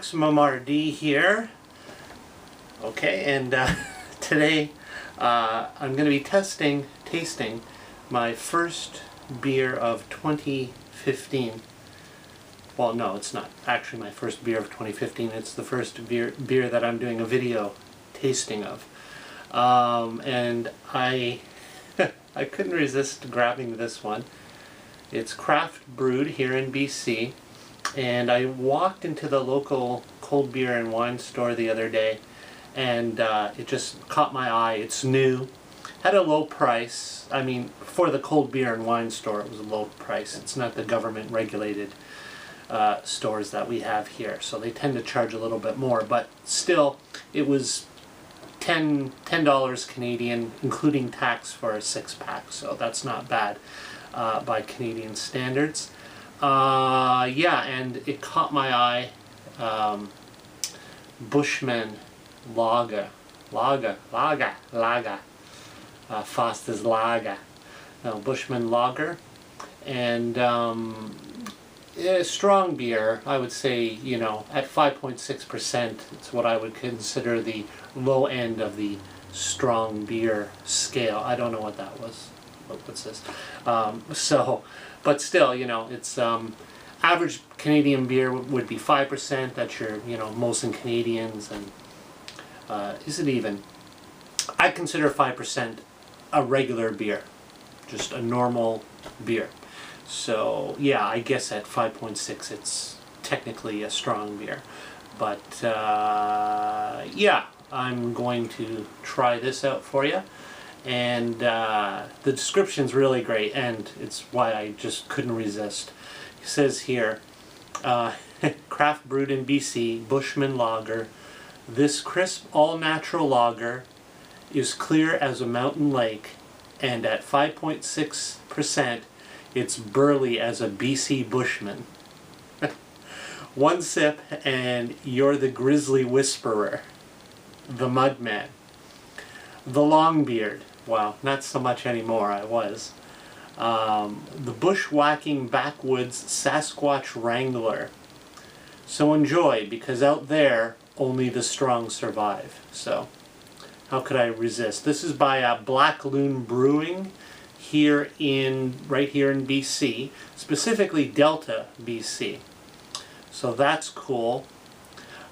Maximum RD here. Okay, and today I'm going to be tasting my first beer of 2015. Well, no, it's not actually my first beer of 2015. It's the first beer that I'm doing a video tasting of. And I I couldn't resist grabbing this one. It's craft brewed here in BC. And I walked into the local cold beer and wine store the other day, and it just caught my eye. It's new, had a low price. I mean, for the cold beer and wine store, it was a low price. It's not the government regulated stores that we have here, so they tend to charge a little bit more. But still, it was $10 Canadian, including tax for a 6-pack. So that's not bad by Canadian standards. Yeah, and it caught my eye. BUSHMAN Lager. Foster's Lager. No, BUSHMAN Lager. And yeah, strong beer, I would say, you know, at 5.6%, it's what I would consider the low end of the strong beer scale. I don't know what that was. What's this? But still, you know, it's average Canadian beer would be 5%. That's your, you know, Molson Canadians, and is it even? I consider 5% a regular beer, just a normal beer. So yeah, I guess at 5.6 it's technically a strong beer. But yeah, I'm going to try this out for you. And the description's really great, and it's why I just couldn't resist. It says here, craft brewed in BC, BUSHMAN Lager. This crisp, all-natural lager is clear as a mountain lake, and at 5.6%, it's burly as a BC bushman. One sip, and you're the grizzly whisperer, the mudman, the longbeard. Well, not so much anymore, I was. The bushwhacking backwoods Sasquatch wrangler. So enjoy, because out there, only the strong survive. So, how could I resist? This is by Black Loon Brewing, right here in BC, specifically Delta, BC. So that's cool.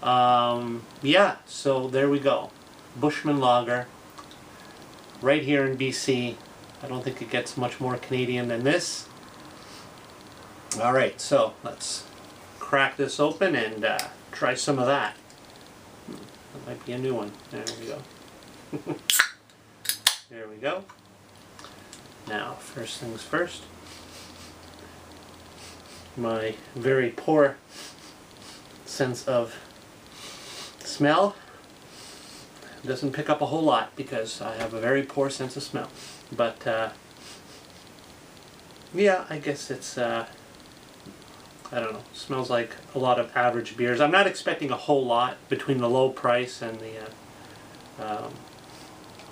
Yeah, so there we go. BUSHMAN Lager. Right here in BC. I don't think it gets much more Canadian than this. Alright, so let's crack this open and try some of that. That might be a new one. There we go. There we go. Now, first things first. My very poor sense of smell doesn't pick up a whole lot because I have a very poor sense of smell. But yeah, I guess it's I don't know, smells like a lot of average beers. I'm not expecting a whole lot between the low price and the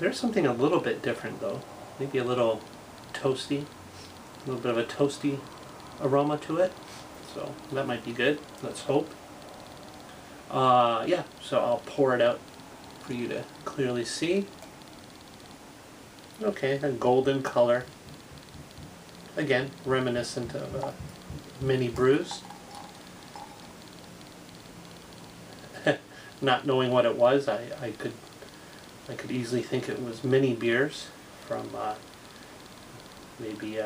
there's something a little bit different though. Maybe a little toasty, a little bit of a toasty aroma to it. So that might be good. Let's hope. Yeah, so I'll pour it out for you to clearly see. Okay, a golden color. Again, reminiscent of mini brews. Not knowing what it was, I could easily think it was mini beers from maybe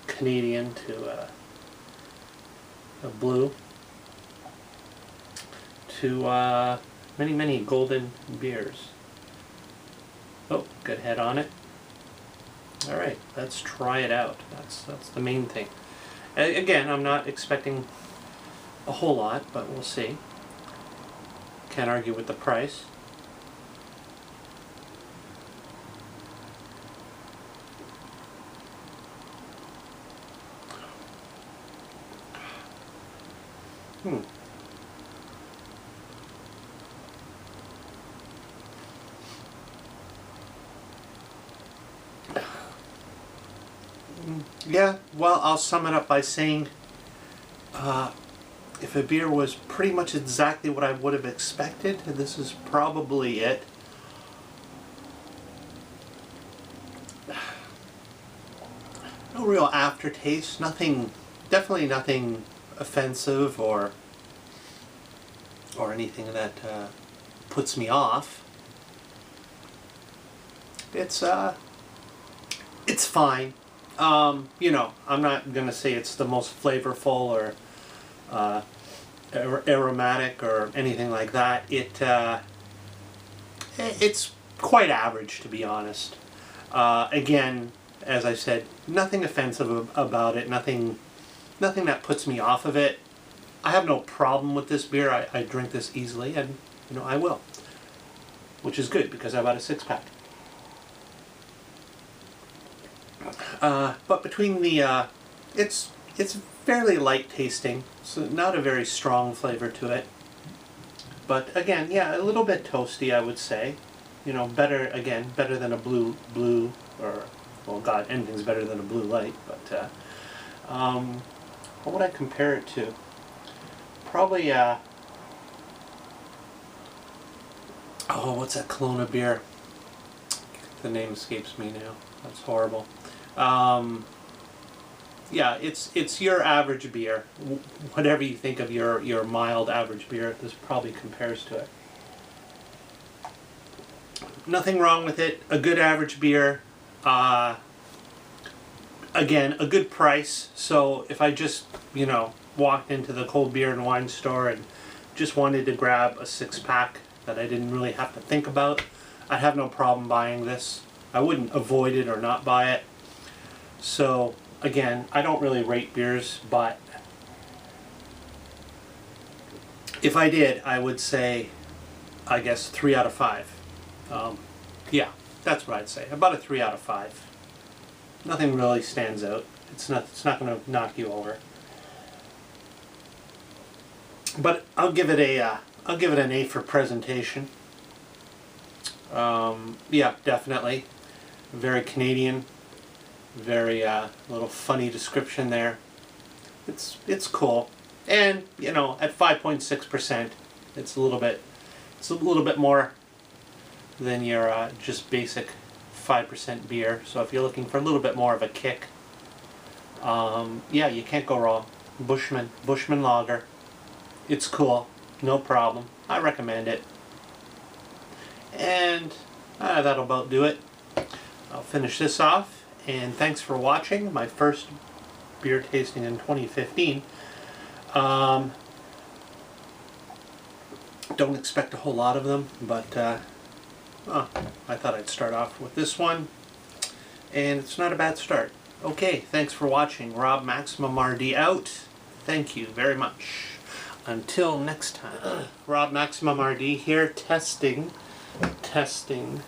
Canadian to a blue to many golden beers. Oh, good head on it. Alright, let's try it out. That's the main thing. Again, I'm not expecting a whole lot, but we'll see. Can't argue with the price. Yeah, well, I'll sum it up by saying if a beer was pretty much exactly what I would have expected, this is probably it. No real aftertaste, nothing, definitely nothing offensive or anything that puts me off. It's fine. You know, I'm not gonna say it's the most flavorful or aromatic or anything like that. It's quite average, to be honest. Again, as I said, nothing offensive about it, nothing that puts me off of it. I have no problem with this beer. I drink this easily, and you know I will, which is good because I bought a 6-pack. But between the, it's fairly light tasting, so not a very strong flavor to it. But again, yeah, a little bit toasty, I would say. You know, better than a blue, or, well, God, anything's better than a Blue Light. But what would I compare it to? Probably, oh, what's that Kelowna beer? The name escapes me now. That's horrible. Yeah, it's your average beer. Whatever you think of your mild average beer, this probably compares to it. Nothing wrong with it. A good average beer. Again, a good price. So if I just, you know, walked into the cold beer and wine store and just wanted to grab a 6-pack that I didn't really have to think about, I'd have no problem buying this. I wouldn't avoid it or not buy it. So again, I don't really rate beers, but if I did, I would say, I guess, 3 out of 5. Yeah, that's what I'd say. About a 3 out of 5. Nothing really stands out. It's not going to knock you over. But I'll give it an A for presentation. Yeah, definitely. Very Canadian. Very little funny description there. It's cool, and you know, at 5.6%, it's a little bit more than your just basic 5% beer. So if you're looking for a little bit more of a kick, yeah, you can't go wrong. Bushman Lager. It's cool, no problem. I recommend it. And that'll about do it. I'll finish this off. And thanks for watching my first beer tasting in 2015. Don't expect a whole lot of them, but I thought I'd start off with this one, and it's not a bad start. Okay, thanks for watching. Rob Maximum RD out. Thank you very much. Until next time. Rob Maximum RD here, testing. Testing.